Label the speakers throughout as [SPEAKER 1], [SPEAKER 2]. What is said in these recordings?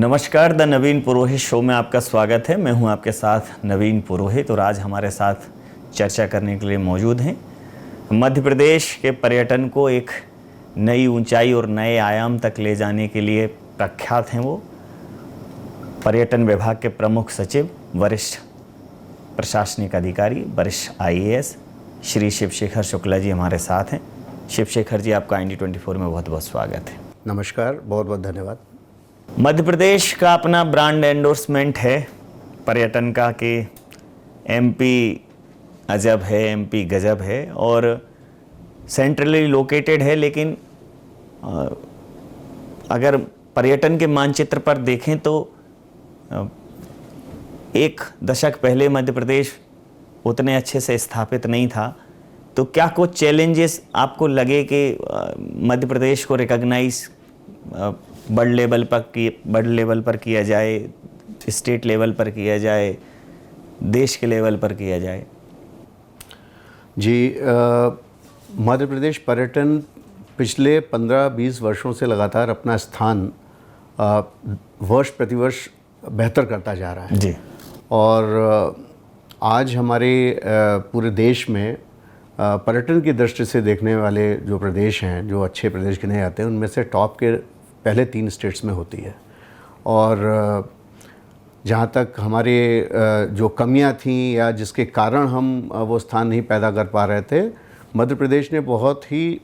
[SPEAKER 1] नमस्कार, the Naveen Purohit show में आपका स्वागत है। मैं हूं आपके साथ नवीन पुरोहित और आज हमारे साथ चर्चा करने के लिए मौजूद हैं। मध्य प्रदेश के पर्यटन को एक नई ऊंचाई और नए आयाम तक ले जाने के लिए प्रख्यात हैं। वो पर्यटन विभाग के प्रमुख सचिव, वरिष्ठ प्रशासनिक अधिकारी, वरिष्ठ IAS श्री शिवशेखर शुक्ला जी हमारे साथ हैं। शिवशेखर जी, आपका IND24 में बहुत बहुत स्वागत है।
[SPEAKER 2] नमस्कार, बहुत बहुत धन्यवाद।
[SPEAKER 1] मध्य प्रदेश का अपना ब्रांड एंडोर्समेंट है पर्यटन का कि MP अजब है, MP गजब है और सेंट्रली लोकेटेड है। लेकिन अगर पर्यटन के मानचित्र पर देखें तो एक दशक पहले मध्य प्रदेश उतने अच्छे से स्थापित नहीं था। तो क्या कुछ चैलेंजेस आपको लगे कि मध्य प्रदेश को रिकॉग्नाइज बड़े लेवल पर किया जाए, स्टेट लेवल पर किया जाए, देश के लेवल पर किया जाए?
[SPEAKER 2] जी, मध्य प्रदेश पर्यटन पिछले 15-20 वर्षों से लगातार अपना स्थान वर्ष प्रतिवर्ष बेहतर करता जा रहा है
[SPEAKER 1] जी।
[SPEAKER 2] और आज हमारे पूरे देश में पर्यटन की दृष्टि से देखने वाले जो प्रदेश हैं, जो अच्छे प्रदेश गिने जाते हैं, उनमें से टॉप के पहले 3 स्टेट्स में होती है। और जहाँ तक हमारे जो कमियाँ थीं या जिसके कारण हम वो स्थान नहीं पैदा कर पा रहे थे, मध्य प्रदेश ने बहुत ही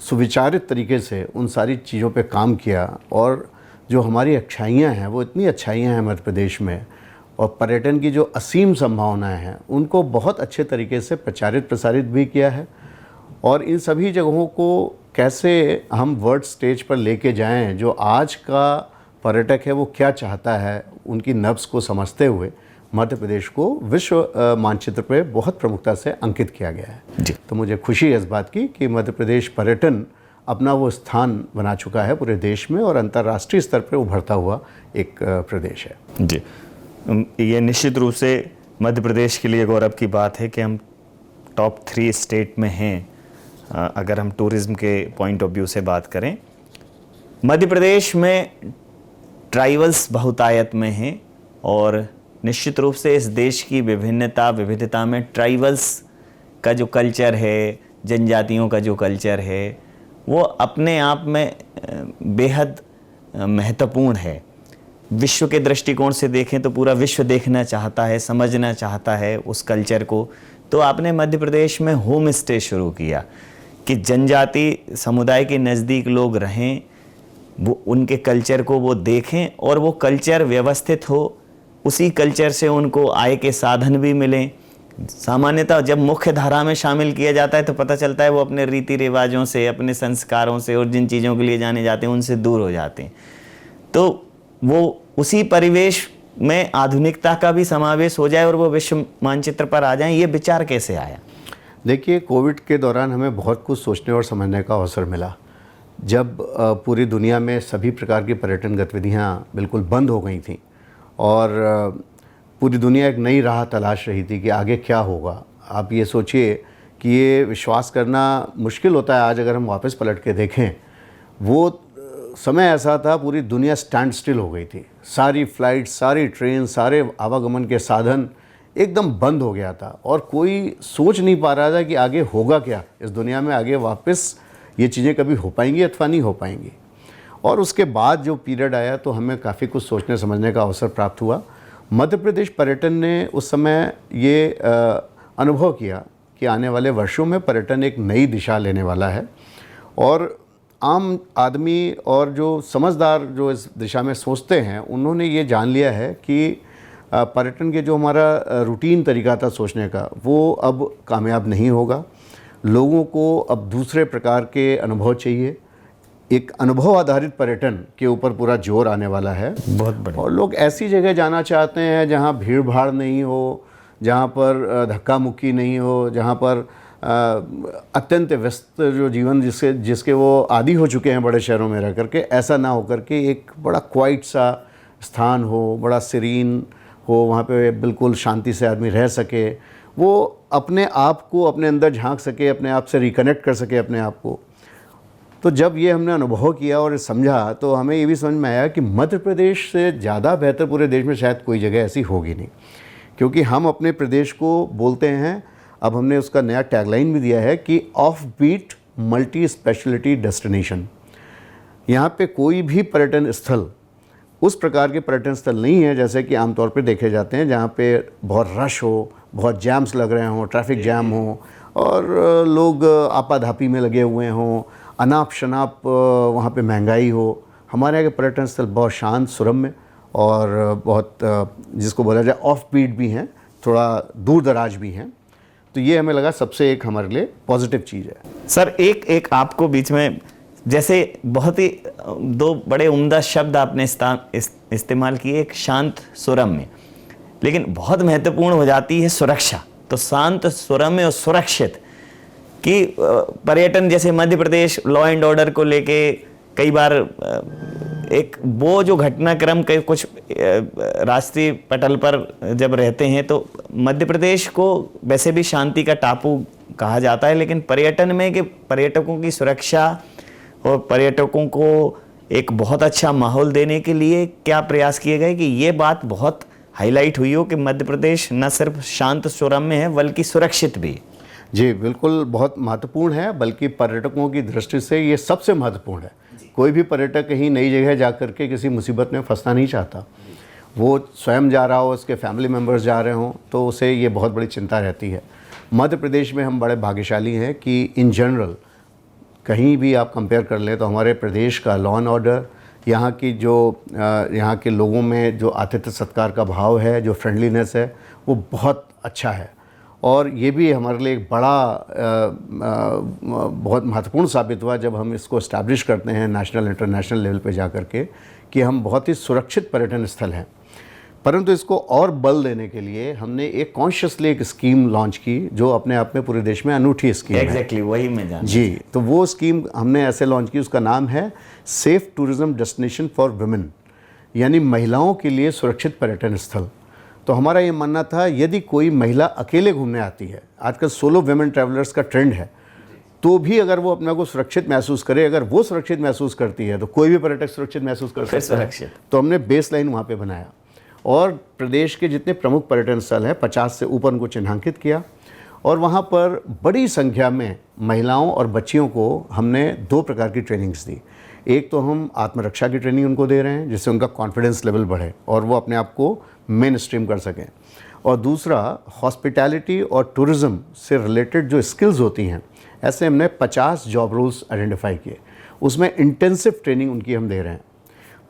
[SPEAKER 2] सुविचारित तरीके से उन सारी चीज़ों पे काम किया। और जो हमारी अच्छाइयाँ हैं, वो इतनी अच्छाइयाँ हैं मध्य प्रदेश में, और पर्यटन की जो असीम संभावनाएं हैं, उनको बहुत अच्छे तरीके से प्रचारित प्रसारित भी किया है। और इन सभी जगहों को कैसे हम वर्ल्ड स्टेज पर लेके जाएं, जो आज का पर्यटक है वो क्या चाहता है, उनकी नब्ज़ को समझते हुए मध्य प्रदेश को विश्व मानचित्र पे बहुत प्रमुखता से अंकित किया गया है
[SPEAKER 1] जी।
[SPEAKER 2] तो मुझे खुशी है इस बात की कि मध्य प्रदेश पर्यटन अपना वो स्थान बना चुका है पूरे देश में और अंतर्राष्ट्रीय स्तर पर उभरता हुआ एक प्रदेश है
[SPEAKER 1] जी। ये निश्चित रूप से मध्य प्रदेश के लिए गौरव की बात है कि हम टॉप 3 स्टेट में हैं। अगर हम टूरिज़्म के पॉइंट ऑफ व्यू से बात करें, मध्य प्रदेश में ट्राइबल्स बहुतायत में हैं और निश्चित रूप से इस देश की विविधता में ट्राइबल्स का जो कल्चर है, जनजातियों का जो कल्चर है, वो अपने आप में बेहद महत्वपूर्ण है। विश्व के दृष्टिकोण से देखें तो पूरा विश्व देखना चाहता है, समझना चाहता है उस कल्चर को। तो आपने मध्य प्रदेश में होम स्टे शुरू किया कि जनजाति समुदाय के नज़दीक लोग रहें, वो उनके कल्चर को वो देखें और वो कल्चर व्यवस्थित हो, उसी कल्चर से उनको आय के साधन भी मिलें। सामान्यतः जब मुख्य धारा में शामिल किया जाता है तो पता चलता है वो अपने रीति रिवाजों से, अपने संस्कारों से और जिन चीज़ों के लिए जाने जाते हैं उनसे दूर हो जाते हैं। तो वो उसी परिवेश में आधुनिकता का भी समावेश हो जाए और वो विश्व मानचित्र पर आ जाए, ये विचार कैसे आया?
[SPEAKER 2] देखिए, कोविड के दौरान हमें बहुत कुछ सोचने और समझने का अवसर मिला। जब पूरी दुनिया में सभी प्रकार की पर्यटन गतिविधियां बिल्कुल बंद हो गई थीं और पूरी दुनिया एक नई राह तलाश रही थी कि आगे क्या होगा। आप ये सोचिए कि ये विश्वास करना मुश्किल होता है आज अगर हम वापस पलट के देखें। वो समय ऐसा था, पूरी दुनिया स्टैंड स्टिल हो गई थी। सारी फ्लाइट, सारी ट्रेन, सारे आवागमन के साधन एकदम बंद हो गया था और कोई सोच नहीं पा रहा था कि आगे होगा क्या इस दुनिया में, आगे वापस ये चीज़ें कभी हो पाएंगी अथवा नहीं हो पाएंगी। और उसके बाद जो पीरियड आया तो हमें काफ़ी कुछ सोचने समझने का अवसर प्राप्त हुआ। मध्य प्रदेश पर्यटन ने उस समय ये अनुभव किया कि आने वाले वर्षों में पर्यटन एक नई दिशा लेने वाला है और आम आदमी और जो समझदार जो इस दिशा में सोचते हैं, उन्होंने ये जान लिया है कि पर्यटन के जो हमारा रूटीन तरीका था सोचने का, वो अब कामयाब नहीं होगा। लोगों को अब दूसरे प्रकार के अनुभव चाहिए। एक अनुभव आधारित पर्यटन के ऊपर पूरा जोर आने वाला है।
[SPEAKER 1] बहुत बढ़िया। और
[SPEAKER 2] लोग ऐसी जगह जाना चाहते हैं जहाँ भीड़ भाड़ नहीं हो, जहाँ पर धक्का मुक्की नहीं हो, जहाँ पर अत्यंत व्यस्त जो जीवन जिसके वो आदी हो चुके हैं बड़े शहरों में रह करके, ऐसा ना हो करके एक बड़ा क्वाइट सा स्थान हो, बड़ा सीरीन हो, वहाँ पे बिल्कुल शांति से आदमी रह सके, वो अपने आप को अपने अंदर झांक सके, अपने आप से रिकनेक्ट कर सके अपने आप को। तो जब ये हमने अनुभव किया और समझा तो हमें ये भी समझ में आया कि मध्य प्रदेश से ज़्यादा बेहतर पूरे देश में शायद कोई जगह ऐसी होगी नहीं, क्योंकि हम अपने प्रदेश को बोलते हैं, अब हमने उसका नया टैगलाइन भी दिया है कि off beat multi speciality destination. यहाँ पे कोई भी पर्यटन स्थल उस प्रकार के पर्यटन स्थल नहीं है जैसे कि आमतौर पे देखे जाते हैं, जहाँ पे बहुत रश हो, बहुत जैम्स लग रहे हों, ट्रैफिक जैम हो और लोग आपाधापी में लगे हुए हों, अनाप शनाप वहाँ पे महंगाई हो। हमारे यहाँ के पर्यटन स्थल बहुत शांत, सुरम्य और बहुत जिसको बोला जाए ऑफ बीट भी हैं, थोड़ा दूर दराज भी हैं। तो ये हमें लगा सबसे एक हमारे लिए पॉजिटिव चीज़ है।
[SPEAKER 1] सर एक आपको बीच में जैसे बहुत ही दो बड़े उम्दा शब्द आपने इस्तेमाल किए, एक शांत सुरम्य, लेकिन बहुत महत्वपूर्ण हो जाती है सुरक्षा। तो शांत, सुरम्य और सुरक्षित कि पर्यटन, जैसे Madhya Pradesh law and order को लेके कई बार एक वो जो घटनाक्रम के कुछ राष्ट्रीय पटल पर जब रहते हैं तो मध्य प्रदेश को वैसे भी शांति का टापू कहा जाता है, लेकिन पर्यटन में कि पर्यटकों की सुरक्षा और पर्यटकों को एक बहुत अच्छा माहौल देने के लिए क्या प्रयास किए गए कि ये बात बहुत हाईलाइट हुई हो कि मध्य प्रदेश न सिर्फ शांत सुरम्य है बल्कि सुरक्षित भी।
[SPEAKER 2] जी बिल्कुल, बहुत महत्वपूर्ण है, बल्कि पर्यटकों की दृष्टि से ये सबसे महत्वपूर्ण है। कोई भी पर्यटक कहीं नई जगह जा कर के किसी मुसीबत में फंसना नहीं चाहता। वो स्वयं जा रहा हो, उसके फैमिली मेम्बर्स जा रहे हों, तो उसे ये बहुत बड़ी चिंता रहती है। मध्य प्रदेश में हम बड़े भाग्यशाली हैं कि इन जनरल कहीं भी आप कंपेयर कर लें तो हमारे प्रदेश का लॉ एंड ऑर्डर, यहाँ की जो यहाँ के लोगों में जो आतिथ्य सत्कार का भाव है, जो फ्रेंडलीनेस है, वो बहुत अच्छा है। और ये भी हमारे लिए एक बड़ा बहुत महत्वपूर्ण साबित हुआ जब हम इसको इस्टेब्लिश करते हैं नेशनल इंटरनेशनल लेवल पे जा कर के कि हम बहुत ही सुरक्षित पर्यटन स्थल हैं। परंतु इसको और बल देने के लिए हमने एक कॉन्शियसली एक स्कीम लॉन्च की जो अपने आप में पूरे देश में अनूठी स्कीम है।
[SPEAKER 1] एग्जैक्टली वही मैं जानता
[SPEAKER 2] जी, तो वो स्कीम हमने ऐसे लॉन्च की, उसका नाम है safe tourism destination for women, यानी महिलाओं के लिए सुरक्षित पर्यटन स्थल। तो हमारा ये मानना था यदि कोई महिला अकेले घूमने आती है, आजकल सोलो वुमेन ट्रैवलर्स का ट्रेंड है, तो भी अगर वो अपने को सुरक्षित महसूस करे, अगर वो सुरक्षित महसूस करती है तो कोई भी पर्यटक सुरक्षित महसूस कर सकता है। तो हमने बेस लाइन वहाँ पे बनाया और प्रदेश के जितने प्रमुख पर्यटन स्थल हैं 50 से ऊपर उनको चिन्हांकित किया और वहाँ पर बड़ी संख्या में महिलाओं और बच्चियों को हमने 2 प्रकार की ट्रेनिंग्स दी। एक तो हम आत्मरक्षा की ट्रेनिंग उनको दे रहे हैं जिससे उनका कॉन्फिडेंस लेवल बढ़े और वो अपने आप को मेन स्ट्रीम कर सकें, और दूसरा हॉस्पिटैलिटी और टूरिज़्म से रिलेटेड जो स्किल्स होती हैं, ऐसे हमने 50 जॉब रोल्स आइडेंटिफाई किए, उसमें इंटेंसिव ट्रेनिंग उनकी हम दे रहे हैं।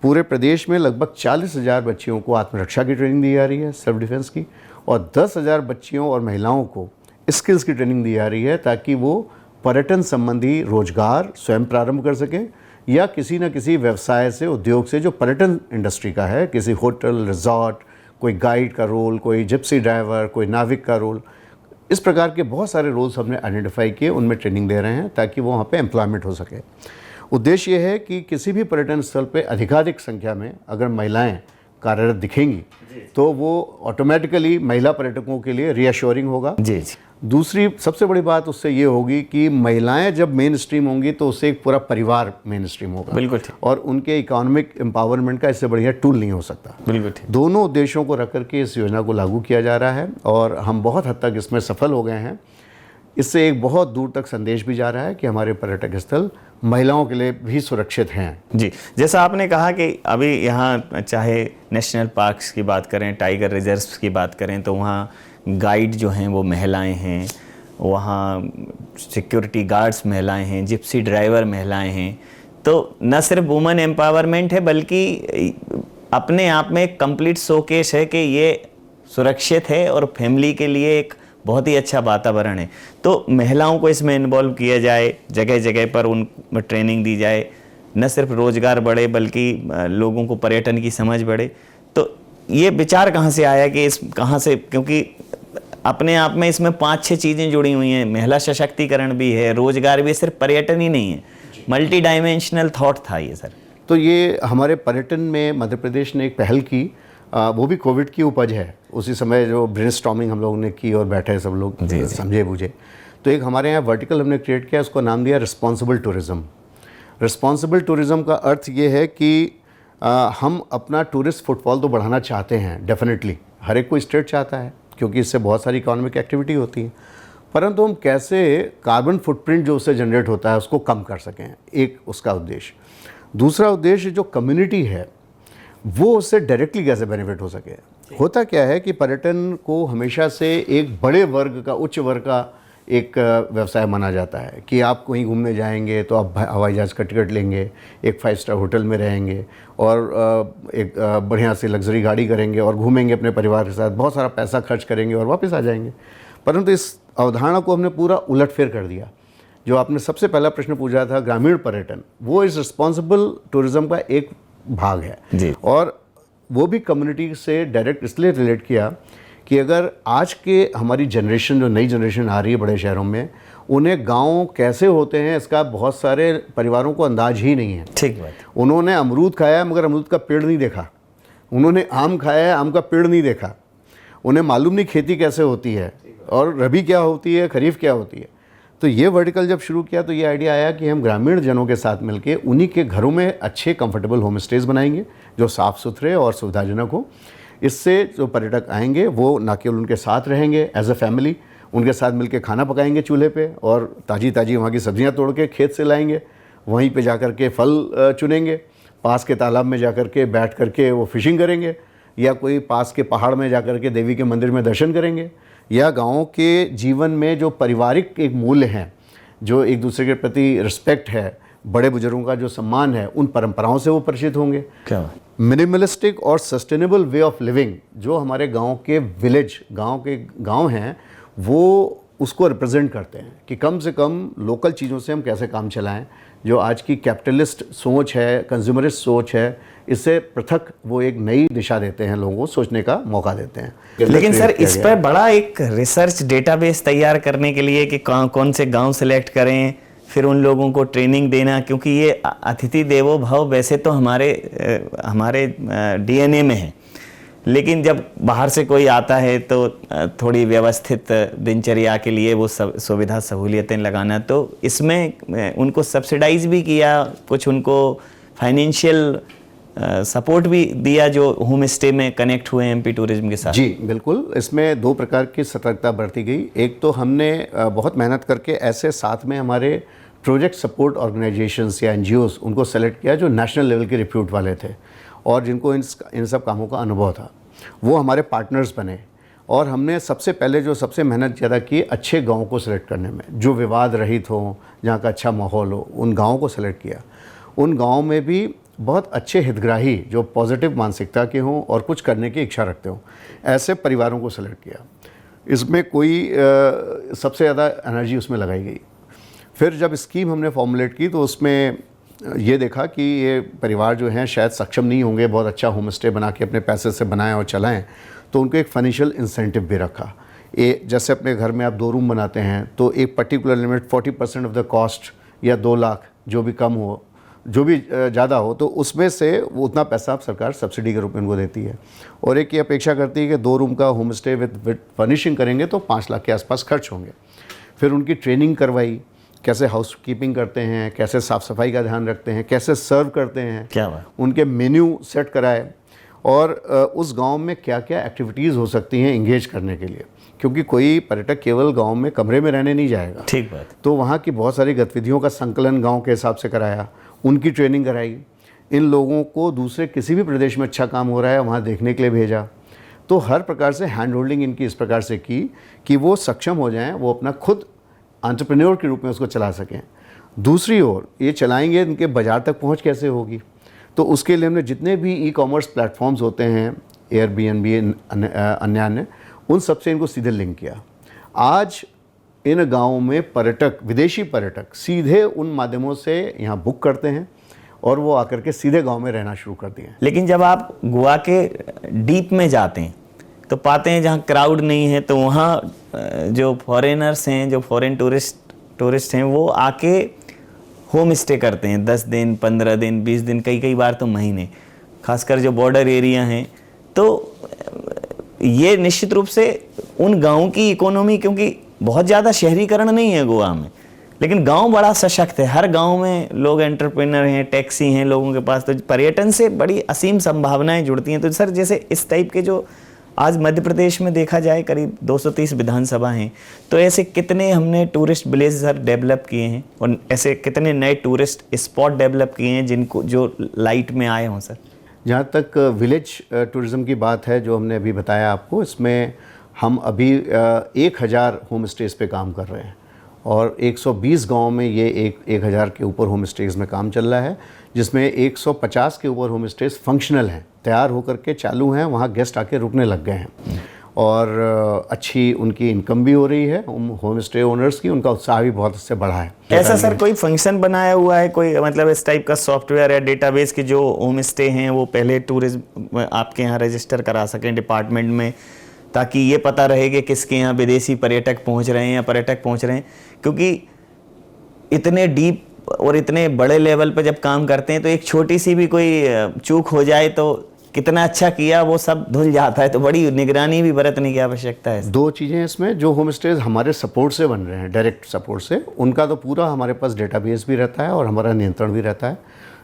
[SPEAKER 2] पूरे प्रदेश में लगभग 40,000 बच्चियों को आत्मरक्षा की ट्रेनिंग दी जा रही है, सेल्फ डिफेंस की, और 10,000 बच्चियों और महिलाओं को स्किल्स की ट्रेनिंग दी जा रही है ताकि वो पर्यटन संबंधी रोजगार स्वयं प्रारंभ कर सकें या किसी न किसी व्यवसाय से, उद्योग से जो पर्यटन इंडस्ट्री का है, किसी होटल, रिजॉर्ट, कोई गाइड का रोल, कोई जिप्सी ड्राइवर, कोई नाविक का रोल, इस प्रकार के बहुत सारे रोल्स हमने आइडेंटिफाई किए, उनमें ट्रेनिंग दे रहे हैं ताकि वो वहाँ पे एम्प्लॉयमेंट हो सके। उद्देश्य ये है कि किसी भी पर्यटन स्थल पे अधिकाधिक संख्या में अगर महिलाएं कार्यरत दिखेंगी तो वो ऑटोमेटिकली महिला पर्यटकों के लिए रीअश्योरिंग होगा।
[SPEAKER 1] जी।
[SPEAKER 2] दूसरी सबसे बड़ी बात उससे ये होगी कि महिलाएं जब मेन स्ट्रीम होंगी तो उससे एक पूरा परिवार मेन स्ट्रीम होगा।
[SPEAKER 1] बिल्कुल ठीक।
[SPEAKER 2] और उनके इकोनॉमिक एम्पावरमेंट का इससे बढ़िया टूल नहीं हो सकता।
[SPEAKER 1] बिल्कुल ठीक।
[SPEAKER 2] दोनों उद्देश्यों को रख करके इस योजना को लागू किया जा रहा है और हम बहुत हद तक इसमें सफल हो गए हैं। इससे एक बहुत दूर तक संदेश भी जा रहा है कि हमारे पर्यटक स्थल महिलाओं के लिए भी सुरक्षित हैं।
[SPEAKER 1] जी, जैसा आपने कहा कि अभी यहाँ चाहे नेशनल पार्क्स की बात करें, टाइगर रिजर्व्स की बात करें, तो वहाँ गाइड जो हैं वो महिलाएं हैं, वहाँ सिक्योरिटी गार्ड्स महिलाएं हैं, जिप्सी ड्राइवर महिलाएं हैं। तो न सिर्फ वुमेन एम्पावरमेंट है बल्कि अपने आप में एक कंप्लीट शोकेस है कि ये सुरक्षित है और फैमिली के लिए एक बहुत ही अच्छा वातावरण है। तो महिलाओं को इसमें इन्वॉल्व किया जाए, जगह जगह पर उन ट्रेनिंग दी जाए, न सिर्फ रोजगार बढ़े बल्कि लोगों को पर्यटन की समझ बढ़े। तो ये विचार कहाँ से आया कि इस कहाँ से, क्योंकि अपने आप में इसमें 5-6 चीज़ें जुड़ी हुई हैं, महिला सशक्तिकरण भी है, रोजगार भी, सिर्फ पर्यटन ही नहीं है, मल्टी डायमेंशनल थॉट था ये सर।
[SPEAKER 2] तो ये हमारे पर्यटन में मध्य प्रदेश ने एक पहल की, वो भी कोविड की उपज है। उसी समय जो ब्रेनस्टॉर्मिंग हम लोगों ने की और बैठे सब लोग समझे बूझे, तो एक हमारे यहाँ वर्टिकल हमने क्रिएट किया, उसको नाम दिया रिस्पॉन्सिबल टूरिज़्म। रिस्पॉन्सिबल टूरिज़्म का अर्थ ये है कि हम अपना टूरिस्ट फुटफॉल तो बढ़ाना चाहते हैं, डेफिनेटली हर एक कोई स्टेट चाहता है, क्योंकि इससे बहुत सारी इकोनॉमिक एक्टिविटी होती है, परंतु हम कैसे कार्बन फुटप्रिंट जो उससे जनरेट होता है उसको कम कर सकें, एक उसका उद्देश्य। दूसरा उद्देश्य जो कम्युनिटी है वो उससे डायरेक्टली कैसे बेनिफिट हो सके। होता क्या है कि पर्यटन को हमेशा से एक बड़े वर्ग का, उच्च वर्ग का एक व्यवसाय माना जाता है कि आप कहीं घूमने जाएंगे तो आप हवाई जहाज़ का टिकट लेंगे, एक 5 स्टार होटल में रहेंगे और एक बढ़िया सी लग्जरी गाड़ी करेंगे और घूमेंगे अपने परिवार के साथ, बहुत सारा पैसा खर्च करेंगे और वापस आ जाएंगे। परंतु इस अवधारणा को हमने पूरा उलटफेर कर दिया। जो आपने सबसे पहला प्रश्न पूछा था, ग्रामीण पर्यटन, वो इस रिस्पॉन्सिबल टूरिज़्म का एक भाग है
[SPEAKER 1] जी।
[SPEAKER 2] और वो भी कम्युनिटी से डायरेक्ट इसलिए रिलेट किया कि अगर आज के हमारी जनरेशन, जो नई जनरेशन आ रही है बड़े शहरों में, उन्हें गांव कैसे होते हैं इसका बहुत सारे परिवारों को अंदाज ही नहीं है।
[SPEAKER 1] ठीक बात।
[SPEAKER 2] उन्होंने अमरूद खाया है मगर अमरूद का पेड़ नहीं देखा, उन्होंने आम खाया है, आम का पेड़ नहीं देखा, उन्हें मालूम नहीं खेती कैसे होती है और रबी क्या होती है, खरीफ क्या होती है। तो ये वर्टिकल जब शुरू किया तो ये आइडिया आया कि हम ग्रामीण जनों के साथ मिलके उन्हीं के घरों में अच्छे कंफर्टेबल होम स्टेज बनाएंगे जो साफ़ सुथरे और सुविधाजनक हो। इससे जो पर्यटक आएंगे वो ना केवल उनके साथ रहेंगे एज अ फैमिली, उनके साथ मिलके खाना पकाएंगे चूल्हे पे और ताज़ी ताज़ी वहाँ की सब्जियाँ तोड़ के खेत से लाएंगे, वहीं पे जा कर के फल चुनेंगे, पास के तालाब में जा कर के बैठ कर के वो फिशिंग करेंगे, या कोई पास के पहाड़ में जा कर के देवी के मंदिर में दर्शन करेंगे, या गाँव के जीवन में जो पारिवारिक एक मूल्य हैं, जो एक दूसरे के प्रति रिस्पेक्ट है, बड़े बुजुर्गों का जो सम्मान है, उन परंपराओं से वो परिचित होंगे।
[SPEAKER 1] क्या
[SPEAKER 2] मिनिमलिस्टिक और सस्टेनेबल वे ऑफ लिविंग जो हमारे गांव के विलेज, गांव हैं, वो उसको रिप्रेजेंट करते हैं कि कम से कम लोकल चीज़ों से हम कैसे काम चलाएं। जो आज की कैपिटलिस्ट सोच है, कंज्यूमरिस्ट सोच है, इससे पृथक वो एक नई दिशा देते हैं, लोगों को सोचने का मौका देते हैं।
[SPEAKER 1] लेकिन सर इस पर बड़ा एक रिसर्च डेटाबेस तैयार करने के लिए कि कौन से गांव सेलेक्ट करें, फिर उन लोगों को ट्रेनिंग देना, क्योंकि ये अतिथि देवो भव वैसे तो हमारे डीएनए में है, लेकिन जब बाहर से कोई आता है तो थोड़ी व्यवस्थित दिनचर्या के लिए वो सब सुविधा सहूलियतें लगाना, तो इसमें उनको सब्सिडाइज भी किया, कुछ उनको फाइनेंशियल सपोर्ट भी दिया जो होम स्टे में कनेक्ट हुए एमपी टूरिज्म के साथ।
[SPEAKER 2] जी बिल्कुल, इसमें 2 प्रकार की सतर्कता बरती गई। एक तो हमने बहुत मेहनत करके ऐसे साथ में हमारे प्रोजेक्ट सपोर्ट ऑर्गेनाइजेशंस या एनजीओस उनको सेलेक्ट किया जो नेशनल लेवल के रिप्यूट वाले थे और जिनको इन सब कामों का अनुभव था, वो हमारे पार्टनर्स बने। और हमने सबसे पहले जो सबसे मेहनत ज़्यादा की अच्छे गाँव को सेलेक्ट करने में, जो विवाद रहित हो, जहाँ का अच्छा माहौल हो, उन गाँव को सेलेक्ट किया। उन गाँव में भी बहुत अच्छे हितग्राही जो पॉजिटिव मानसिकता के हों और कुछ करने की इच्छा रखते हों, ऐसे परिवारों को सेलेक्ट किया। इसमें कोई सबसे ज़्यादा एनर्जी उसमें लगाई गई। फिर जब स्कीम हमने फॉर्मुलेट की तो उसमें ये देखा कि ये परिवार जो हैं शायद सक्षम नहीं होंगे बहुत अच्छा होम स्टे बना के अपने पैसे से बनाएं और चलाएं, तो उनको एक फाइनेंशियल इंसेंटिव भी रखा। जैसे अपने घर में आप 2 रूम बनाते हैं तो एक particular limit 40% of the cost या 2 लाख जो भी कम हो, जो भी ज़्यादा हो, तो उसमें से वो उतना पैसा आप सरकार सब्सिडी के रूप में उनको देती है। और एक ये अपेक्षा करती है कि 2 रूम का होम स्टे विद फर्निशिंग करेंगे तो 5 लाख के आसपास खर्च होंगे। फिर उनकी ट्रेनिंग करवाई, कैसे हाउस कीपिंग करते हैं, कैसे साफ़ सफाई का ध्यान रखते हैं, कैसे सर्व करते हैं,
[SPEAKER 1] क्या बात,
[SPEAKER 2] उनके मेन्यू सेट कराए और उस गांव में क्या क्या एक्टिविटीज़ हो सकती हैं इंगेज करने के लिए, क्योंकि कोई पर्यटक केवल गांव में कमरे में रहने नहीं जाएगा।
[SPEAKER 1] ठीक बात।
[SPEAKER 2] तो वहाँ की बहुत सारी गतिविधियों का संकलन गांव के हिसाब से कराया, उनकी ट्रेनिंग कराई, इन लोगों को दूसरे किसी भी प्रदेश में अच्छा काम हो रहा है वहाँ देखने के लिए भेजा। तो हर प्रकार से हैंड होल्डिंग इनकी इस प्रकार से की कि वो सक्षम हो जाएं, वो अपना खुद एंटरप्रेन्योर के रूप में उसको चला सकें। दूसरी ओर ये चलाएंगे, इनके बाज़ार तक पहुंच कैसे होगी, तो उसके लिए हमने जितने भी ई-कॉमर्स प्लेटफॉर्म्स होते हैं, एयरबीएनबी, अन्य, उन सबसे इनको सीधे लिंक किया। आज इन गाँवों में पर्यटक, विदेशी पर्यटक सीधे उन माध्यमों से यहाँ बुक करते हैं और वो आकर के सीधे गाँव में रहना शुरू कर दिए।
[SPEAKER 1] लेकिन जब आप गोवा के डीप में जाते हैं तो पाते हैं जहाँ क्राउड नहीं है, तो वहाँ जो फॉरेनर्स हैं, जो फॉरेन टूरिस्ट हैं, वो आके होम स्टे करते हैं 10 दिन, 15 दिन, 20 दिन, कई बार तो महीने, खासकर जो बॉर्डर एरिया हैं। तो ये निश्चित रूप से उन गाँव की इकोनॉमी, क्योंकि बहुत ज़्यादा शहरीकरण नहीं है गोवा में, लेकिन गांव बड़ा सशक्त है, हर गांव में लोग एंटरप्रेन्योर हैं, टैक्सी हैं लोगों के पास, तो पर्यटन से बड़ी असीम संभावनाएं जुड़ती हैं। तो सर जैसे इस टाइप के जो आज मध्य प्रदेश में देखा जाए करीब 230 विधानसभा हैं, तो ऐसे कितने हमने टूरिस्ट विलेज सर डेवलप किए हैं और ऐसे कितने नए टूरिस्ट स्पॉट डेवलप किए हैं जिनको जो लाइट में आए हों सर?
[SPEAKER 2] जहाँ तक विलेज टूरिज़्म की बात है, जो हमने अभी बताया आपको, इसमें हम अभी 1000 होम स्टेज पे काम कर रहे हैं और 120 गांव में ये 1000 के ऊपर होम स्टेज में काम चल रहा है, जिसमें 150 के ऊपर होम स्टेज फंक्शनल हैं, तैयार होकर के चालू हैं, वहाँ गेस्ट आके रुकने लग गए हैं और अच्छी उनकी इनकम भी हो रही है होम स्टे ओनर्स की, उनका उत्साह भी बहुत इससे बढ़ा है।
[SPEAKER 1] ऐसा सर कोई फंक्शन बनाया हुआ है, कोई मतलब इस टाइप का सॉफ्टवेयर या डेटाबेस के जो होम स्टे हैं वो पहले टूरिज्म आपके यहाँ रजिस्टर करा सकें डिपार्टमेंट में, ताकि ये पता रहे कि किसके यहाँ विदेशी पर्यटक पहुँच रहे हैं या पर्यटक पहुँच रहे हैं? क्योंकि इतने डीप और इतने बड़े लेवल पर जब काम करते हैं तो एक छोटी सी भी कोई चूक हो जाए तो कितना अच्छा किया वो सब धुल जाता है, तो बड़ी निगरानी भी बरतने की आवश्यकता है।
[SPEAKER 2] 2 चीज़ें इसमें, जो होम स्टेज हमारे सपोर्ट से बन रहे हैं, डायरेक्ट सपोर्ट से, उनका तो पूरा हमारे पास डेटाबेस भी रहता है और हमारा नियंत्रण भी रहता है।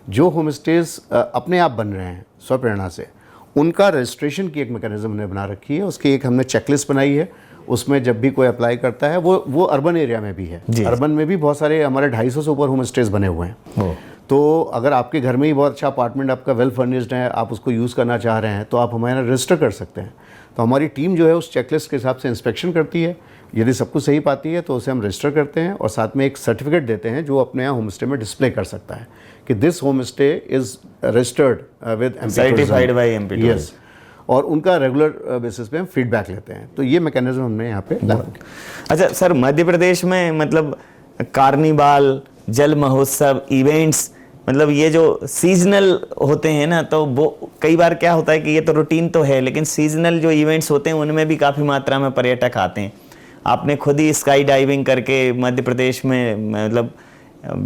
[SPEAKER 2] जो होम स्टेज अपने आप बन रहे हैं स्वप्रेरणा से, उनका रजिस्ट्रेशन की एक मैकेनिज्म हमने बना रखी है, उसकी एक हमने चेकलिस्ट बनाई है। उसमें जब भी कोई अप्लाई करता है, वो अर्बन एरिया में भी है, अर्बन में भी बहुत सारे हमारे 250 से ऊपर होम स्टेज बने हुए हैं। तो अगर आपके घर में ही बहुत अच्छा अपार्टमेंट आपका वेल फर्निश्ड है, आप उसको यूज़ करना चाह रहे हैं, तो आप हमारे यहाँ रजिस्टर कर सकते हैं। तो हमारी टीम जो है उस चेकलिस्ट के हिसाब से इंस्पेक्शन करती है, यदि सब कुछ सही पाती है तो उसे हम रजिस्टर करते हैं और साथ में एक सर्टिफिकेट देते हैं जो अपने यहाँ होम स्टे में डिस्प्ले कर सकता है कि this home stay is registered with
[SPEAKER 1] certified by MP.
[SPEAKER 2] Yes, और उनका रेगुलर बेसिस पे हम फीडबैक लेते हैं। तो ये मैकेनिज्म हमने यहाँ पे लागू किया।
[SPEAKER 1] अच्छा सर, मध्य प्रदेश में मतलब कार्निवाल, जल महोत्सव, इवेंट्स, मतलब ये जो सीजनल होते हैं ना, तो वो कई बार क्या होता है कि ये तो रूटीन तो है, लेकिन सीजनल जो इवेंट्स होते हैं उनमें भी काफ़ी मात्रा में पर्यटक आते हैं। आपने खुद ही स्काई डाइविंग करके मध्य प्रदेश में मतलब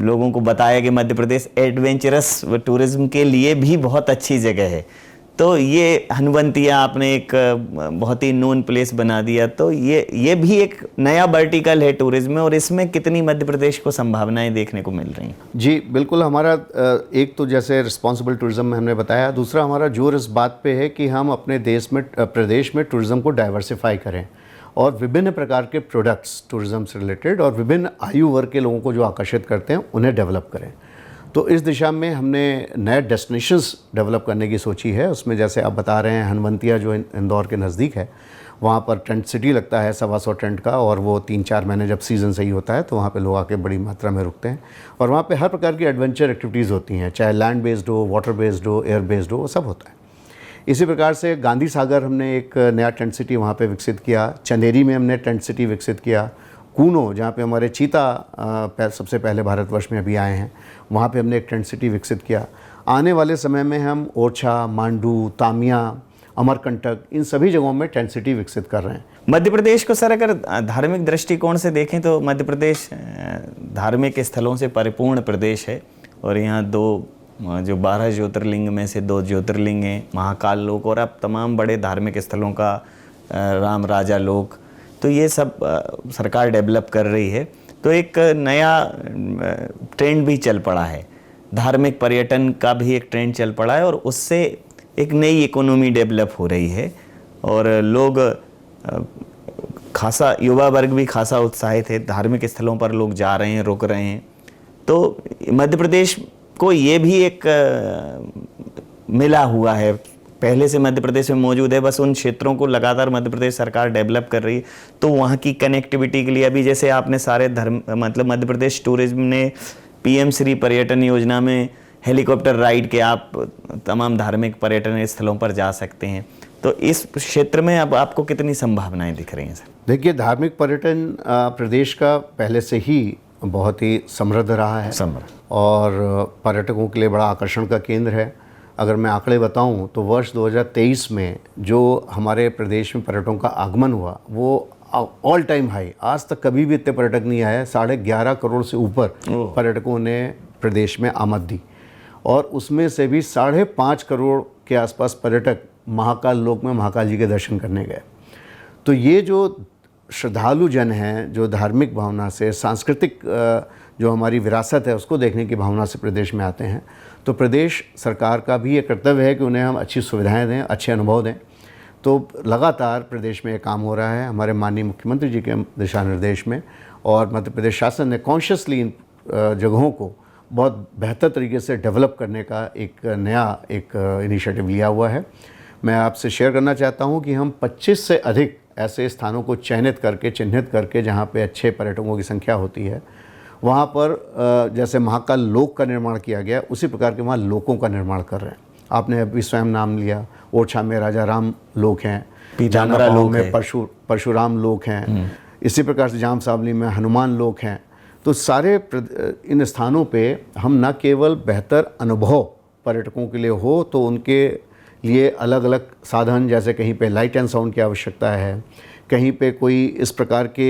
[SPEAKER 1] लोगों को बताया कि मध्य प्रदेश एडवेंचरस टूरिज्म के लिए भी बहुत अच्छी जगह है। तो ये हनवंतिया आपने एक बहुत ही नोन प्लेस बना दिया, तो ये भी एक नया वर्टिकल है टूरिज्म में, और इसमें कितनी मध्य प्रदेश को संभावनाएं देखने को मिल रही हैं? जी
[SPEAKER 2] बिल्कुल, हमारा एक तो जैसे रिस्पॉन्सिबल टूरिज्म में हमने बताया, दूसरा हमारा जोर इस बात पे है कि हम अपने प्रदेश में टूरिज्म को डाइवर्सिफाई करें और विभिन्न प्रकार के प्रोडक्ट्स टूरिज्म से रिलेटेड और विभिन्न आयु वर्ग के लोगों को जो आकर्षित करते हैं उन्हें डेवलप करें। तो इस दिशा में हमने नए डेस्टिनेशंस डेवलप करने की सोची है। उसमें जैसे आप बता रहे हैं, हनवंतिया जो इंदौर के नज़दीक है, वहाँ पर टेंट सिटी लगता है 125 टेंट का, और वो 3-4 महीने जब सीज़न सही होता है तो वहाँ पे लोग आके बड़ी मात्रा में रुकते हैं और वहाँ पे हर प्रकार की एडवेंचर एक्टिविटीज़ होती हैं, चाहे लैंड बेस्ड हो, वाटर बेस्ड हो, एयर बेस्ड हो, वो सब होता है। इसी प्रकार से गांधी सागर हमने एक नया टेंट सिटी वहाँ पे विकसित किया, चंदेरी में हमने टेंट सिटी विकसित किया, कूनो जहाँ पे हमारे चीता सबसे पहले भारतवर्ष में अभी आए हैं, वहाँ पे हमने एक टेंट सिटी विकसित किया। आने वाले समय में हम ओरछा, मांडू, तामिया, अमरकंटक, इन सभी जगहों में टेंट सिटी विकसित कर रहे हैं।
[SPEAKER 1] मध्य प्रदेश को सर अगर धार्मिक दृष्टिकोण से देखें तो मध्य प्रदेश धार्मिक स्थलों से परिपूर्ण प्रदेश है, और यहाँ जो 12 ज्योतिर्लिंग में से 2 ज्योतिर्लिंग हैं, महाकाल लोक और अब तमाम बड़े धार्मिक स्थलों का राम राजा लोक, तो ये सब सरकार डेवलप कर रही है। तो एक नया ट्रेंड भी चल पड़ा है, धार्मिक पर्यटन का भी एक ट्रेंड चल पड़ा है, और उससे एक नई इकोनॉमी डेवलप हो रही है और लोग खासा, युवा वर्ग भी खासा उत्साहित है, धार्मिक स्थलों पर लोग जा रहे हैं, रुक रहे हैं। तो मध्य प्रदेश को ये भी एक मिला हुआ है, पहले से मध्य प्रदेश में मौजूद है, बस उन क्षेत्रों को लगातार मध्य प्रदेश सरकार डेवलप कर रही है। तो वहाँ की कनेक्टिविटी के लिए अभी जैसे आपने सारे मतलब मध्य प्रदेश टूरिज्म ने PM श्री पर्यटन योजना में हेलीकॉप्टर राइड के आप तमाम धार्मिक पर्यटन स्थलों पर जा सकते हैं। तो इस क्षेत्र में अब आपको कितनी संभावनाएं दिख रही हैं सर?
[SPEAKER 2] देखिए, धार्मिक पर्यटन प्रदेश का पहले से ही बहुत ही समृद्ध रहा है और पर्यटकों के लिए बड़ा आकर्षण का केंद्र है। अगर मैं आंकड़े बताऊं तो वर्ष 2023 में जो हमारे प्रदेश में पर्यटकों का आगमन हुआ वो ऑल टाइम हाई, आज तक कभी भी इतने पर्यटक नहीं आए। 11.5 करोड़ से ऊपर पर्यटकों ने प्रदेश में आमद दी, और उसमें से भी 5.5 करोड़ के आसपास पर्यटक महाकाल लोक में महाकाल जी के दर्शन करने गए। तो ये जो श्रद्धालु जन हैं, जो धार्मिक भावना से, सांस्कृतिक जो हमारी विरासत है उसको देखने की भावना से प्रदेश में आते हैं। तो प्रदेश सरकार का भी ये कर्तव्य है कि उन्हें हम अच्छी सुविधाएं दें, अच्छे अनुभव दें। तो लगातार प्रदेश में ये काम हो रहा है हमारे माननीय मुख्यमंत्री जी के दिशा निर्देश में, और मध्य प्रदेश शासन ने कॉन्शियसली इन जगहों को बहुत बेहतर तरीके से डेवलप करने का एक नया इनिशिएटिव लिया हुआ है। मैं आपसे शेयर करना चाहता हूं कि हम 25 से अधिक ऐसे स्थानों को चिन्हित करके जहां पे अच्छे पर्यटकों की संख्या होती है, वहां पर जैसे महाकाल लोक का निर्माण किया गया, उसी प्रकार के वहाँ लोकों का निर्माण कर रहे हैं। आपने अभी स्वयं नाम लिया, ओरछा में राजा राम लोक हैं, जानापाव में परशुराम लोक हैं, इसी प्रकार से जाम सावली में हनुमान लोक हैं। तो सारे इन स्थानों पे हम न केवल बेहतर अनुभव पर्यटकों के लिए हो, तो उनके लिए अलग अलग साधन, जैसे कहीं पे लाइट एंड साउंड की आवश्यकता है, कहीं पे कोई इस प्रकार के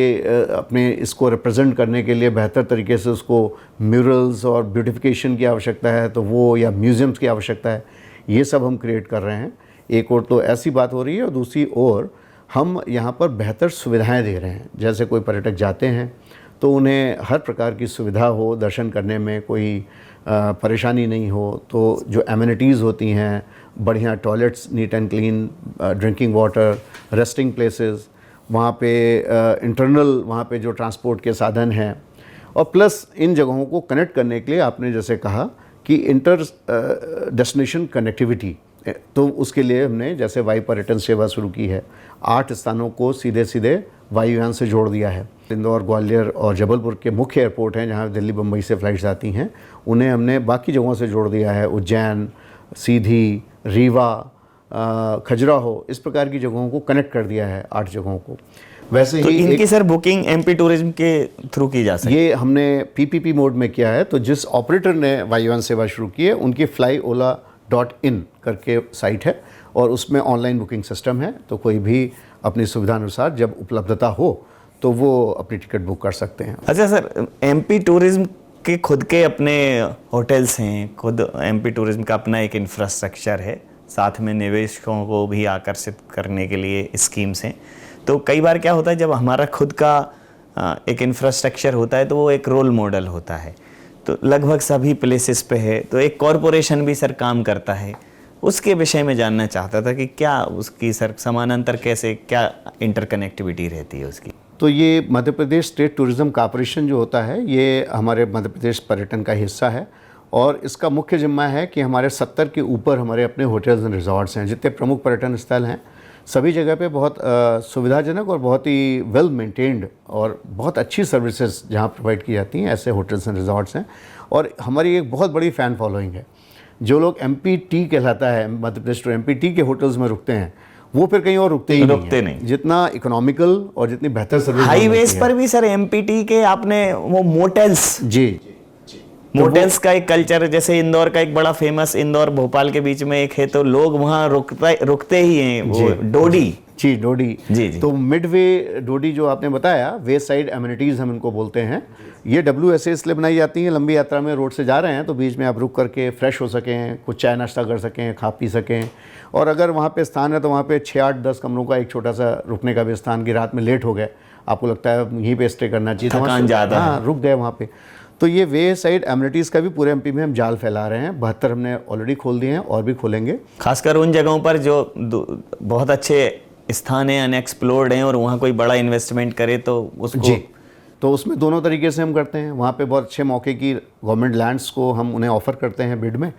[SPEAKER 2] अपने इसको रिप्रेजेंट करने के लिए बेहतर तरीके से उसको म्यूरल्स और ब्यूटिफिकेशन की आवश्यकता है, तो वो या म्यूज़ियम्स की आवश्यकता है, ये सब हम क्रिएट कर रहे हैं। एक और तो ऐसी बात हो रही है, और दूसरी ओर हम यहाँ पर बेहतर सुविधाएं दे रहे हैं। जैसे कोई पर्यटक जाते हैं तो उन्हें हर प्रकार की सुविधा हो, दर्शन करने में कोई परेशानी नहीं हो। तो जो एमिनिटीज़ होती हैं, बढ़िया toilets, neat and clean, drinking water, resting places, वहाँ पे इंटरनल वहाँ पे जो ट्रांसपोर्ट के साधन हैं, और प्लस इन जगहों को कनेक्ट करने के लिए आपने जैसे कहा कि इंटर डेस्टिनेशन कनेक्टिविटी, तो उसके लिए हमने जैसे वायु पर्यटन सेवा शुरू की है। 8 स्थानों को सीधे सीधे वायुयान से जोड़ दिया है। इंदौर, ग्वालियर और जबलपुर के मुख्य एयरपोर्ट हैं जहाँ दिल्ली बम्बई से फ़्लाइट्स आती हैं, उन्हें हमने बाकी जगहों से जोड़ दिया है। उज्जैन, सीधी, रीवा, खजुराहो, इस प्रकार की जगहों को कनेक्ट कर दिया है, 8 जगहों को। वैसे
[SPEAKER 1] तो
[SPEAKER 2] ही
[SPEAKER 1] इनकी सर बुकिंग एमपी टूरिज्म के थ्रू की जा सकती है?
[SPEAKER 2] ये हमने पीपीपी मोड में किया है। तो जिस ऑपरेटर ने वायुयान सेवा शुरू की है, उनकी flyola.in करके साइट है, और उसमें ऑनलाइन बुकिंग सिस्टम है। तो कोई भी अपनी सुविधा अनुसार जब उपलब्धता हो तो वो अपनी टिकट बुक कर सकते हैं।
[SPEAKER 1] अच्छा सर, एमपी टूरिज्म के खुद के अपने होटल्स हैं, खुद एमपी टूरिज्म का अपना एक इंफ्रास्ट्रक्चर है, साथ में निवेशकों को भी आकर्षित करने के लिए स्कीम्स हैं। तो कई बार क्या होता है, जब हमारा खुद का एक इंफ्रास्ट्रक्चर होता है तो वो एक रोल मॉडल होता है। तो लगभग सभी प्लेसेस पे है, तो एक कॉरपोरेशन भी सर काम करता है, उसके विषय में जानना चाहता था कि क्या उसकी सर समानांतर कैसे, क्या इंटरकनेक्टिविटी रहती है उसकी?
[SPEAKER 2] तो ये Madhya Pradesh state tourism corporation जो होता है, ये हमारे मध्य प्रदेश पर्यटन का हिस्सा है, और इसका मुख्य जिम्मा है कि हमारे 70 के ऊपर हमारे अपने होटल्स एंड रिजॉर्ट्स हैं। जितने प्रमुख पर्यटन स्थल हैं, सभी जगह पे बहुत सुविधाजनक और बहुत ही वेल मेंटेन्ड और बहुत अच्छी सर्विसेज जहाँ प्रोवाइड की जाती हैं, ऐसे होटल्स एंड रिजॉर्ट्स हैं। और हमारी एक बहुत बड़ी फ़ैन फॉलोइंग है। जो लोग MPT कहलाता है, मध्य प्रदेश टू MPT के होटल्स में रुकते हैं, वो फिर कहीं और रुकते ही नहीं। जितना इकोनॉमिकल और जितनी बेहतर सर्विस,
[SPEAKER 1] हाईवेज पर भी सर MPT के आपने वो मोटेल्स,
[SPEAKER 2] जी
[SPEAKER 1] मोटेल्स का एक कल्चर, जैसे इंदौर का एक बड़ा फेमस, इंदौर भोपाल के बीच में एक है, तो लोग वहाँ रुकते ही हैं, वो डोडी।
[SPEAKER 2] जी, डोडी।
[SPEAKER 1] जी।
[SPEAKER 2] तो मिडवे डोडी जो आपने बताया, वे साइड एमिनिटीज़ हम इनको बोलते हैं। ये WSA इसलिए बनाई जाती हैं, लंबी यात्रा में रोड से जा रहे हैं तो बीच में आप रुक करके फ्रेश हो सकें, कुछ चाय नाश्ता कर सकें, खा पी सकें। और अगर वहाँ पे स्थान है तो वहाँ पे 6, 8, 10 कमरों का एक छोटा सा रुकने का भी स्थान, की रात में लेट हो गए, आपको लगता है यहीं पे स्टे करना चाहिए,
[SPEAKER 1] थकान ज़्यादा है,
[SPEAKER 2] रुक गए वहाँ पे। तो ये वे साइड एमिनिटीज़ का भी पूरे MP में हम जाल फैला रहे हैं। 72 हमने ऑलरेडी खोल दिए हैं, और भी खोलेंगे।
[SPEAKER 1] खासकर उन जगहों पर जो बहुत अच्छे स्थान हैं, अनएक्सप्लोर्ड हैं, और वहाँ कोई बड़ा इन्वेस्टमेंट करे तो उसको।
[SPEAKER 2] जी, तो उसमें दोनों तरीके से हम करते हैं। वहाँ पे बहुत अच्छे मौके की गवर्नमेंट लैंड्स को हम उन्हें ऑफ़र करते हैं बिड में,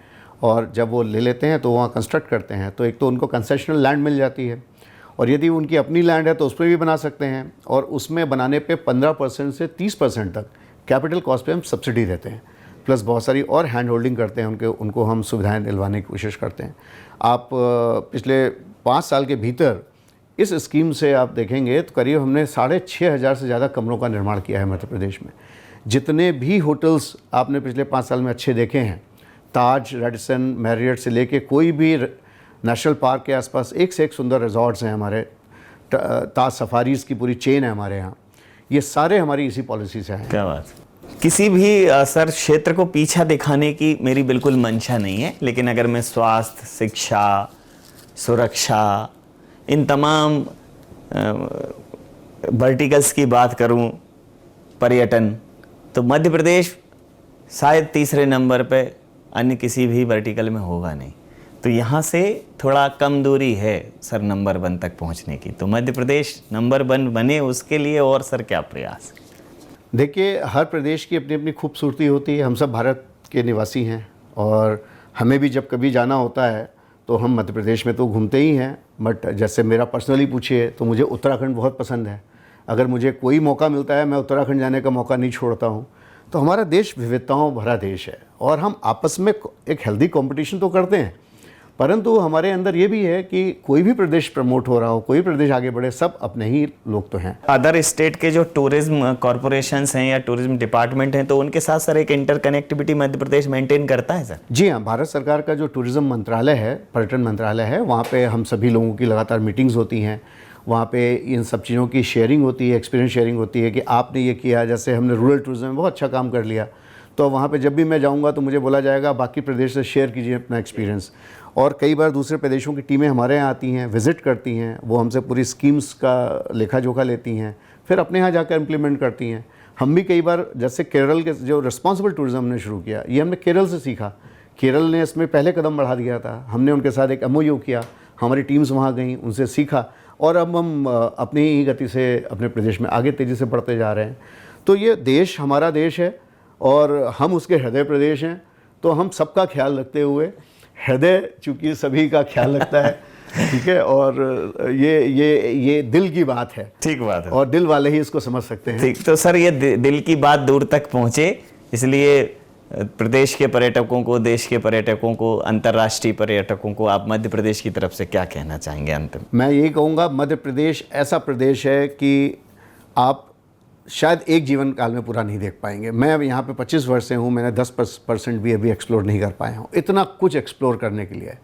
[SPEAKER 2] और जब वो ले लेते हैं तो वहाँ कंस्ट्रक्ट करते हैं। तो एक तो उनको कंसेशनल लैंड मिल जाती है, और यदि उनकी अपनी लैंड है तो उस पर भी बना सकते हैं। और उसमें बनाने पे 15% से 30% तक कैपिटल कॉस्ट पे हम सब्सिडी देते हैं। प्लस बहुत सारी और हैंड होल्डिंग करते हैं, उनको हम सुविधाएं दिलवाने की कोशिश करते हैं। आप पिछले 5 साल के भीतर इस स्कीम से आप देखेंगे तो करीब हमने 6,500 से ज़्यादा कमरों का निर्माण किया है मध्य प्रदेश में। जितने भी होटल्स आपने पिछले 5 साल में अच्छे देखे हैं, ताज, रेडिसन, मैरियट से लेके कोई भी नेशनल पार्क के आसपास एक से एक सुंदर रिजॉर्ट्स हैं हमारे। ताज सफारीज़ की पूरी चेन है हमारे यहाँ। ये सारे हमारी इसी पॉलिसी से हैं।
[SPEAKER 1] क्या बात। किसी भी सर क्षेत्र को पीछा दिखाने की मेरी बिल्कुल मंशा नहीं है, लेकिन अगर मैं स्वास्थ्य, शिक्षा, सुरक्षा, इन तमाम वर्टिकल्स की बात करूं, पर्यटन, तो मध्य प्रदेश शायद तीसरे नंबर पे अन्य किसी भी वर्टिकल में होगा नहीं। तो यहाँ से थोड़ा कम दूरी है सर नंबर 1 तक पहुँचने की। तो मध्य प्रदेश नंबर 1 बने उसके लिए और सर क्या प्रयास?
[SPEAKER 2] देखिए, हर प्रदेश की अपनी अपनी खूबसूरती होती है। हम सब भारत के निवासी हैं और हमें भी जब कभी जाना होता है तो हम मध्य प्रदेश में तो घूमते ही हैं, बट जैसे मेरा पर्सनली पूछिए तो मुझे उत्तराखंड बहुत पसंद है। अगर मुझे कोई मौका मिलता है मैं उत्तराखंड जाने का मौका नहीं छोड़ता हूँ। तो हमारा देश विविधताओं भरा देश है और हम आपस में एक हेल्दी कंपटीशन तो करते हैं, परंतु हमारे अंदर ये भी है कि कोई भी प्रदेश प्रमोट हो रहा हो, कोई प्रदेश आगे बढ़े, सब अपने ही लोग तो हैं।
[SPEAKER 1] अदर स्टेट के जो टूरिज्म कॉरपोरेशंस हैं या टूरिज्म डिपार्टमेंट हैं तो उनके साथ सर एक इंटरकनेक्टिविटी मध्य प्रदेश मेंटेन करता है सर?
[SPEAKER 2] जी हाँ, भारत सरकार का जो टूरिज्म मंत्रालय है, पर्यटन मंत्रालय है, वहाँ पे हम सभी लोगों की लगातार मीटिंग्स होती हैं। वहाँ पे इन सब चीज़ों की शेयरिंग होती है, एक्सपीरियंस शेयरिंग होती है कि आपने ये किया, जैसे हमने रूरल टूरिज्म में बहुत अच्छा काम कर लिया, तो वहाँ पे जब भी मैं जाऊँगा तो मुझे बोला जाएगा बाकी प्रदेश से शेयर कीजिए अपना एक्सपीरियंस। और कई बार दूसरे प्रदेशों की टीमें हमारे यहाँ आती हैं, विज़िट करती हैं, वो हमसे पूरी स्कीम्स का लेखा जोखा लेती हैं, फिर अपने यहाँ जाकर इम्प्लीमेंट करती हैं। हम भी कई बार, जैसे केरल के जो रिस्पॉन्सिबल टूरिज्म हमने शुरू किया, ये हमने केरल से सीखा। केरल ने इसमें पहले कदम बढ़ा दिया था, हमने उनके साथ एक MOU किया, हमारी टीम्स वहाँ गई, उनसे सीखा और अब हम अपनी ही गति से अपने प्रदेश में आगे तेज़ी से बढ़ते जा रहे हैं। तो ये देश हमारा देश है और हम उसके हृदय प्रदेश हैं, तो हम सबका ख्याल रखते हुए, हृदय चूँकि सभी का ख्याल रखता है, ठीक है, और ये दिल की बात है।
[SPEAKER 1] ठीक बात है,
[SPEAKER 2] और दिल वाले ही इसको समझ सकते हैं।
[SPEAKER 1] ठीक, तो सर ये दिल की बात दूर तक पहुँचे, इसलिए प्रदेश के पर्यटकों को, देश के पर्यटकों को, अंतर्राष्ट्रीय पर्यटकों को आप मध्य प्रदेश की तरफ से क्या कहना चाहेंगे अंत में?
[SPEAKER 2] मैं यही कहूँगा, मध्य प्रदेश ऐसा प्रदेश है कि आप शायद एक जीवन काल में पूरा नहीं देख पाएंगे। मैं अब यहाँ पे 25 वर्ष से हूँ, मैंने 10% भी अभी एक्सप्लोर नहीं कर पाया हूँ। इतना कुछ एक्सप्लोर करने के लिए।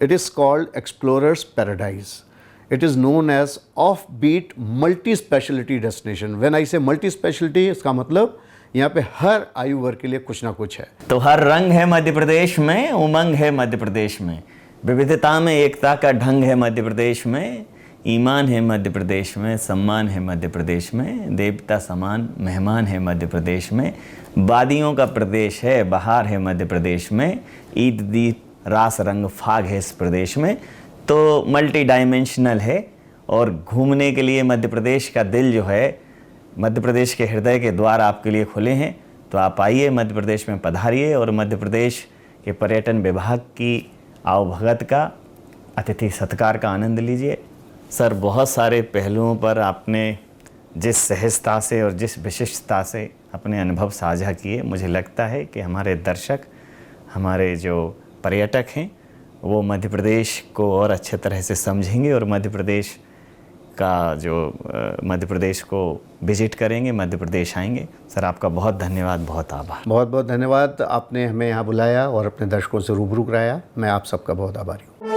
[SPEAKER 2] It is called explorers paradise. It is known as off beat multi speciality destination. When I say multi speciality, इसका मतलब यहाँ पे हर आयु वर्ग के लिए कुछ ना कुछ है।
[SPEAKER 1] तो हर रंग है मध्य प्रदेश में, उमंग है मध्य प्रदेश में, विविधता में एकता का ढंग है मध्य प्रदेश में, ईमान है मध्य प्रदेश में, सम्मान है मध्य प्रदेश में, देवता समान मेहमान है मध्य प्रदेश में, वादियों का प्रदेश है, बहार है मध्य प्रदेश में, ईद दीप रास रंग फाग है इस प्रदेश में। तो मल्टी डायमेंशनल है और घूमने के लिए मध्य प्रदेश का दिल जो है, मध्य प्रदेश के हृदय के द्वार आपके लिए खुले हैं। तो आप आइए, मध्य प्रदेश में पधारिए और मध्य प्रदेश के पर्यटन विभाग की आवभगत का, अतिथि सत्कार का आनंद लीजिए। सर, बहुत सारे पहलुओं पर आपने जिस सहजता से और जिस विशिष्टता से अपने अनुभव साझा किए, मुझे लगता है कि हमारे दर्शक, हमारे जो पर्यटक हैं, वो मध्य प्रदेश को और अच्छे तरह से समझेंगे और मध्य प्रदेश को विजिट करेंगे, मध्य प्रदेश आएंगे। सर, आपका बहुत धन्यवाद, बहुत आभार।
[SPEAKER 2] बहुत बहुत धन्यवाद, आपने हमें यहाँ बुलाया और अपने दर्शकों से रूबरू कराया। मैं आप सबका बहुत आभारी हूँ।